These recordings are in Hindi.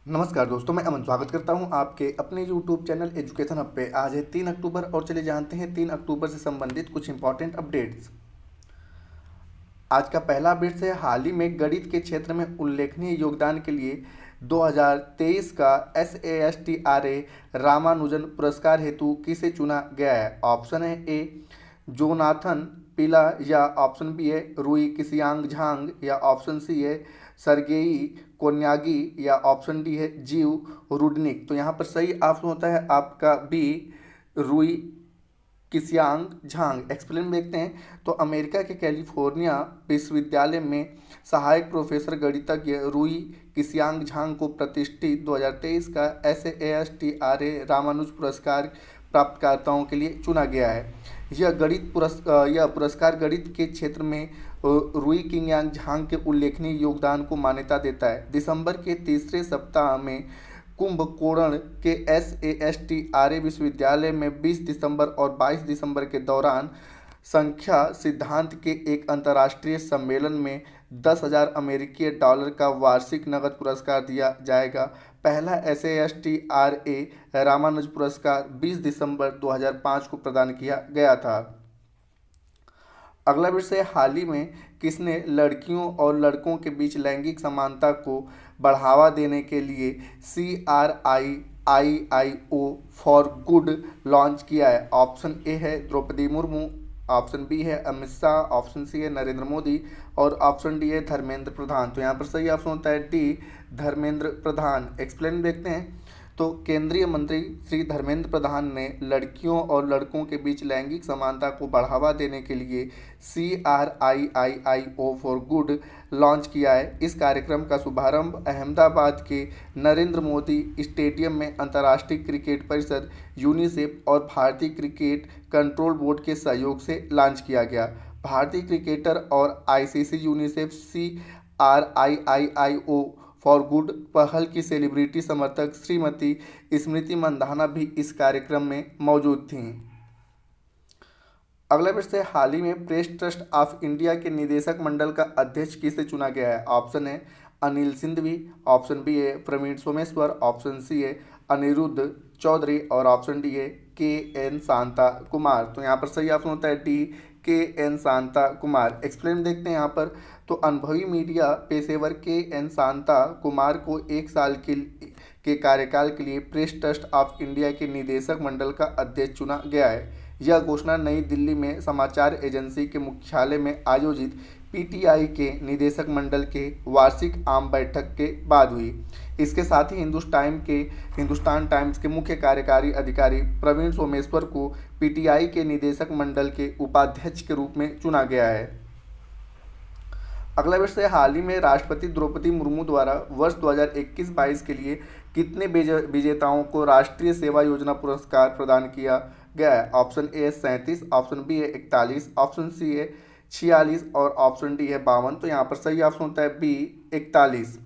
नमस्कार दोस्तों, मैं अमन स्वागत करता हूं आपके अपने YouTube चैनल एजुकेशन हब पे। आज है 3 अक्टूबर और चलिए जानते हैं 3 अक्टूबर से संबंधित कुछ इंपॉर्टेंट अपडेट्स। आज का पहला अपडेट है, हाल ही में गणित के क्षेत्र में उल्लेखनीय योगदान के लिए 2023 का SASTRA रामानुजन पुरस्कार हेतु किसे चुना गया है। ऑप्शन है ए जोनाथन पिला, या ऑप्शन बी है रूई किसियांग झांग, या ऑप्शन सी है सरगेई कोन्यागी, या ऑप्शन डी है जीव रुडनिक। तो यहाँ पर सही ऑप्शन होता है आपका बी रूई किसियांग झांग। एक्सप्लेन देखते हैं तो अमेरिका के कैलिफोर्निया विश्वविद्यालय में सहायक प्रोफेसर गणितज्ञ रूई किसियांग झांग को प्रतिष्ठित 2023 का SASTRA रामानुज पुरस्कार प्राप्तकर्ताओं के लिए चुना गया है। यह पुरस्कार गणित के क्षेत्र में रूई किंगयांग झांग के उल्लेखनीय योगदान को मान्यता देता है। दिसंबर के तीसरे सप्ताह में कुंभकोण के SASTRA विश्वविद्यालय में 20 दिसंबर और 22 दिसंबर के दौरान संख्या सिद्धांत के एक अंतर्राष्ट्रीय सम्मेलन में 10,000 अमेरिकी डॉलर का वार्षिक नकद पुरस्कार दिया जाएगा। पहला SASTRA रामानुज पुरस्कार 20 दिसंबर 2005 को प्रदान किया गया था। अगला विषय, हाल ही में किसने लड़कियों और लड़कों के बीच लैंगिक समानता को बढ़ावा देने के लिए CRIIIO फॉर गुड लॉन्च किया है। ऑप्शन ए है द्रौपदी मुर्मू, ऑप्शन बी है अमित शाह, ऑप्शन सी है नरेंद्र मोदी, और ऑप्शन डी है धर्मेंद्र प्रधान। तो यहाँ पर सही ऑप्शन होता है डी धर्मेंद्र प्रधान। एक्सप्लेन देखते हैं तो केंद्रीय मंत्री श्री धर्मेंद्र प्रधान ने लड़कियों और लड़कों के बीच लैंगिक समानता को बढ़ावा देने के लिए CRIIIO फॉर गुड लॉन्च किया है। इस कार्यक्रम का शुभारंभ अहमदाबाद के नरेंद्र मोदी स्टेडियम में अंतर्राष्ट्रीय क्रिकेट परिषद यूनिसेफ और भारतीय क्रिकेट कंट्रोल बोर्ड के सहयोग से लॉन्च किया गया। भारतीय क्रिकेटर और ICC UNICEF CRIIIO for good पहल की सेलिब्रिटी समर्थक श्रीमती स्मृति मंधाना भी इस कार्यक्रम में मौजूद थीं। अगला प्रश्न, हाल ही में प्रेस ट्रस्ट ऑफ इंडिया के निदेशक मंडल का अध्यक्ष किसे चुना गया है। ऑप्शन है अनिल सिंघवी, ऑप्शन बी है प्रवीण सोमेश्वर, ऑप्शन सी है अनिरुद्ध चौधरी, और ऑप्शन डी है KN शांता कुमार। तो यहाँ पर सही ऑप्शन होता है D KN Shanta Kumar. Explain देखते हैं यहाँ पर तो अनुभवी मीडिया पेशेवर KN शांता कुमार को 1 साल के कार्यकाल के लिए प्रेस ट्रस्ट ऑफ इंडिया के निदेशक मंडल का अध्यक्ष चुना गया है। यह घोषणा नई दिल्ली में समाचार एजेंसी के मुख्यालय में आयोजित PTI के निदेशक मंडल के वार्षिक आम बैठक के बाद हुई। इसके साथ ही हिंदुस्तान टाइम्स के मुख्य कार्यकारी अधिकारी प्रवीण सोमेश्वर को PTI के निदेशक मंडल के उपाध्यक्ष के रूप में चुना गया है। अगला विषय, हाल ही में राष्ट्रपति द्रौपदी मुर्मू द्वारा वर्ष 2021-22 के लिए कितने विजेताओं को राष्ट्रीय सेवा योजना पुरस्कार प्रदान किया गया है। ऑप्शन ए है 37, ऑप्शन बी है 41, ऑप्शन सी है 46, और ऑप्शन डी है 52। तो यहाँ पर सही ऑप्शन होता है बी 41।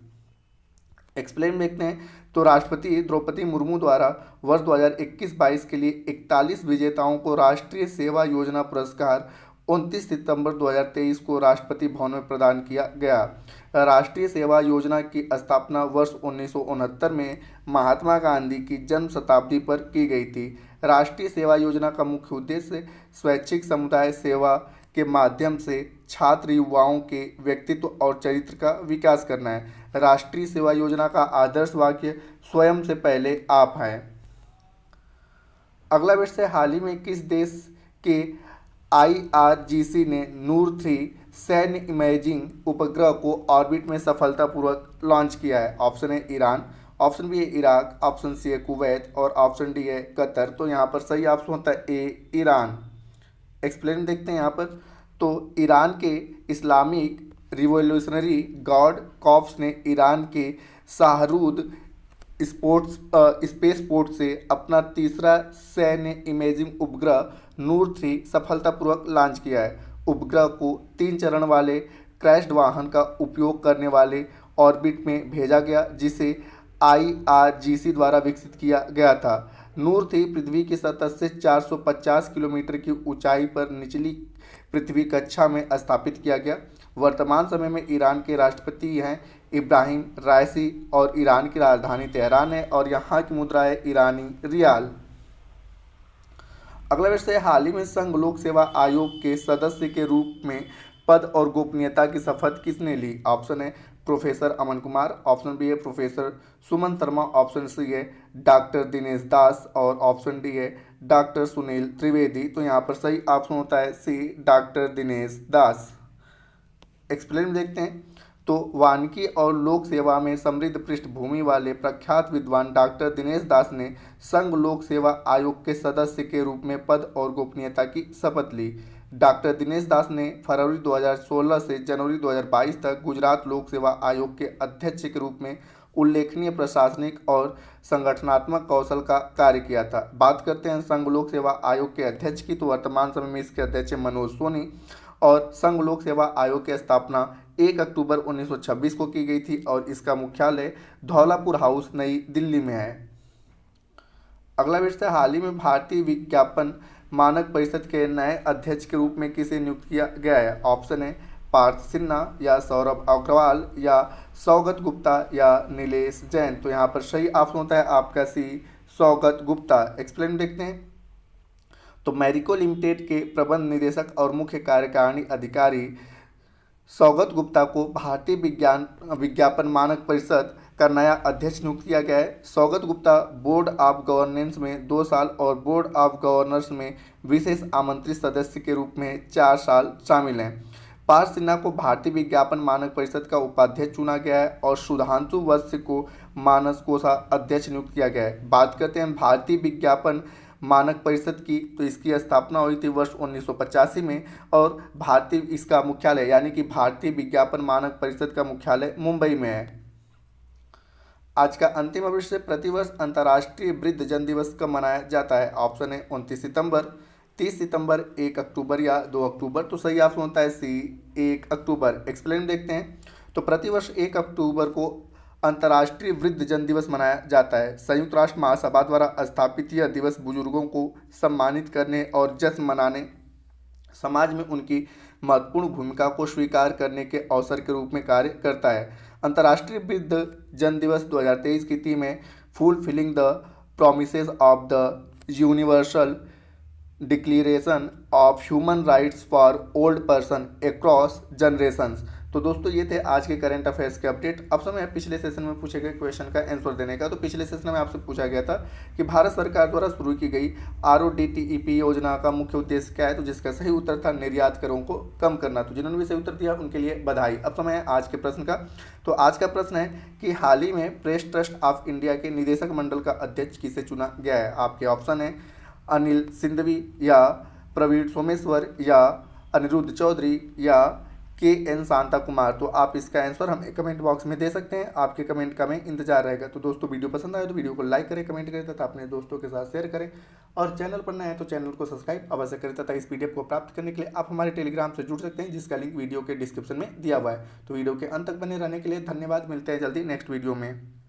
एक्सप्लेन देखते हैं तो राष्ट्रपति द्रौपदी मुर्मू द्वारा वर्ष 2021-22 के लिए 41 विजेताओं को राष्ट्रीय सेवा योजना पुरस्कार 29 सितंबर 2023 को राष्ट्रपति भवन में प्रदान किया गया। राष्ट्रीय सेवा योजना की स्थापना वर्ष 1969 में महात्मा गांधी की जन्म शताब्दी पर की गई थी। राष्ट्रीय सेवा योजना का मुख्य उद्देश्य स्वैच्छिक समुदाय सेवा के माध्यम से छात्र युवाओं के व्यक्तित्व और चरित्र का विकास करना है। राष्ट्रीय सेवा योजना का आदर्श वाक्य स्वयं से पहले आप हैं। अगला विषय, हाल ही में किस देश के IRGC ने नूर 3 सैन्य इमेजिंग उपग्रह को ऑर्बिट में सफलतापूर्वक लॉन्च किया है। ऑप्शन है ईरान, ऑप्शन बी है इराक, ऑप्शन सी है कुवैत, और ऑप्शन डी है कतर। तो यहाँ पर सही ऑप्शन होता है ए ईरान। एक्सप्लेन देखते हैं यहाँ पर तो ईरान के इस्लामिक रिवोल्यूशनरी गार्ड कॉर्प्स ने ईरान के शाहरुद स्पेस पोर्ट से अपना तीसरा सैन्य इमेजिंग उपग्रह नूर 3 सफलतापूर्वक लॉन्च किया है। उपग्रह को 3 चरण वाले क्रैश्ड वाहन का उपयोग करने वाले ऑर्बिट में भेजा गया, जिसे IRGC द्वारा विकसित किया गया था। नूर 3 पृथ्वी की सतह से 450 किलोमीटर की ऊंचाई पर निचली पृथ्वी कक्षा में स्थापित किया गया। वर्तमान समय में ईरान के राष्ट्रपति हैं इब्राहिम रायसी और ईरान की राजधानी तेहरान है और यहाँ की मुद्रा है ईरानी रियाल। अगला प्रश्न है, हाल ही में संघ लोक सेवा आयोग के सदस्य के रूप में पद और गोपनीयता की शपथ किसने ली? ऑप्शन है professor Aman Kumar, option B है professor Suman Sharma, option C है डॉक्टर दिनेश दास और ऑप्शन डी है डॉक्टर सुनील त्रिवेदी। तो यहाँ पर सही ऑप्शन होता है सी, डॉक्टर दिनेश दास। एक्सप्लेन देखते हैं। तो वानिकी और लोक सेवा में समृद्ध पृष्ठभूमि वाले प्रख्यात विद्वान डॉक्टर दिनेश दास ने संघ लोक सेवा आयोग के सदस्य के रूप में पद और गोपनीयता की शपथ ली। डॉक्टर दिनेश दास ने फरवरी 2016 से जनवरी 2022 तक गुजरात लोक सेवा आयोग के अध्यक्ष के रूप में उल्लेखनीय प्रशासनिक और संगठनात्मक कौशल का कार्य किया था। बात करते हैं संघ लोक सेवा आयोग के अध्यक्ष की, तो वर्तमान समय में इसके अध्यक्ष मनोज सोनी और संघ लोक सेवा आयोग की स्थापना 1 अक्टूबर 1926 को की गई थी और इसका मुख्यालय धौलापुर हाउस नई दिल्ली में है। अगला विषय, हाल ही में भारतीय विज्ञापन मानक परिषद के नए अध्यक्ष के रूप में किसे नियुक्त किया गया है? ऑप्शन है पार्थ सिन्हा या सौरभ अग्रवाल या सौगत गुप्ता या नीलेश जैन। तो यहाँ पर सही ऑप्शन होता है आपका सी, सौगत गुप्ता। एक्सप्लेन देखते हैं। तो मैरिको लिमिटेड के प्रबंध निदेशक और मुख्य कार्यकारिणी अधिकारी सौगत गुप्ता को भारतीय विज्ञापन मानक परिषद का नया अध्यक्ष नियुक्त किया गया है। Saugata Gupta board of governance में 2 साल और बोर्ड ऑफ गवर्नर्स में विशेष आमंत्रित सदस्य के रूप में 4 साल शामिल हैं। पार्थ सिन्हा को भारतीय विज्ञापन मानक परिषद का उपाध्यक्ष चुना गया है और सुधांशु वत्स को मानस कोषाध्यक्ष नियुक्त किया गया है। बात करते हैं भारतीय विज्ञापन मानक परिषद की, तो इसकी स्थापना हुई थी वर्ष 1985 में और भारतीय इसका मुख्यालय यानी कि भारतीय विज्ञापन मानक परिषद का मुख्यालय मुंबई में है। आज का अंतिम विषय, प्रतिवर्ष अंतर्राष्ट्रीय वृद्धजन दिवस कब मनाया जाता है? ऑप्शन है 29 सितंबर, 30 सितंबर, 1 अक्टूबर या 2 अक्टूबर। तो सही ऑप्शन होता है सी, 1 अक्टूबर। एक्सप्लेन देखते हैं। तो प्रतिवर्ष 1 अक्टूबर को अंतर्राष्ट्रीय वृद्धजन दिवस मनाया जाता है। संयुक्त राष्ट्र महासभा द्वारा स्थापित यह दिवस बुजुर्गों को सम्मानित करने और जश्न मनाने, समाज में उनकी महत्वपूर्ण भूमिका को स्वीकार करने के अवसर के रूप में कार्य करता है। अंतर्राष्ट्रीय वृद्धजन दिवस 2023 की थीम है fulfilling the promises of the universal declaration of human rights for old person across generations. तो दोस्तों ये थे आज के करंट अफेयर्स के अपडेट। अब समय पिछले सेशन में पूछे गए क्वेश्चन का आंसर देने का। तो पिछले सेशन में आपसे पूछा गया था कि भारत सरकार द्वारा शुरू की गई RODTEP योजना का मुख्य उद्देश्य क्या है? तो जिसका सही उत्तर था निर्यात करों को कम करना। तो जिन्होंने भी सही उत्तर दिया उनके लिए बधाई। अब समय है आज के प्रश्न का। तो आज का प्रश्न है कि हाल ही में प्रेस ट्रस्ट ऑफ इंडिया के निदेशक मंडल का अध्यक्ष किसे चुना गया है? आपके ऑप्शन है अनिल सिंधवी या प्रवीण सोमेश्वर या अनिरुद्ध चौधरी या KN शांता कुमार। तो आप इसका आंसर हमें कमेंट बॉक्स में दे सकते हैं। आपके कमेंट का हमें इंतजार रहेगा। तो दोस्तों वीडियो पसंद आए तो वीडियो को लाइक करें, कमेंट करें तथा अपने दोस्तों के साथ शेयर करें और चैनल पर नए हैं तो चैनल को सब्सक्राइब अवश्य करें तथा इस PDF को प्राप्त करने के लिए आप हमारे टेलीग्राम से जुड़ सकते हैं जिसका लिंक वीडियो के डिस्क्रिप्शन में दिया हुआ है। तो वीडियो के अंत तक बने रहने के लिए धन्यवाद। मिलते हैं जल्दी नेक्स्ट वीडियो में।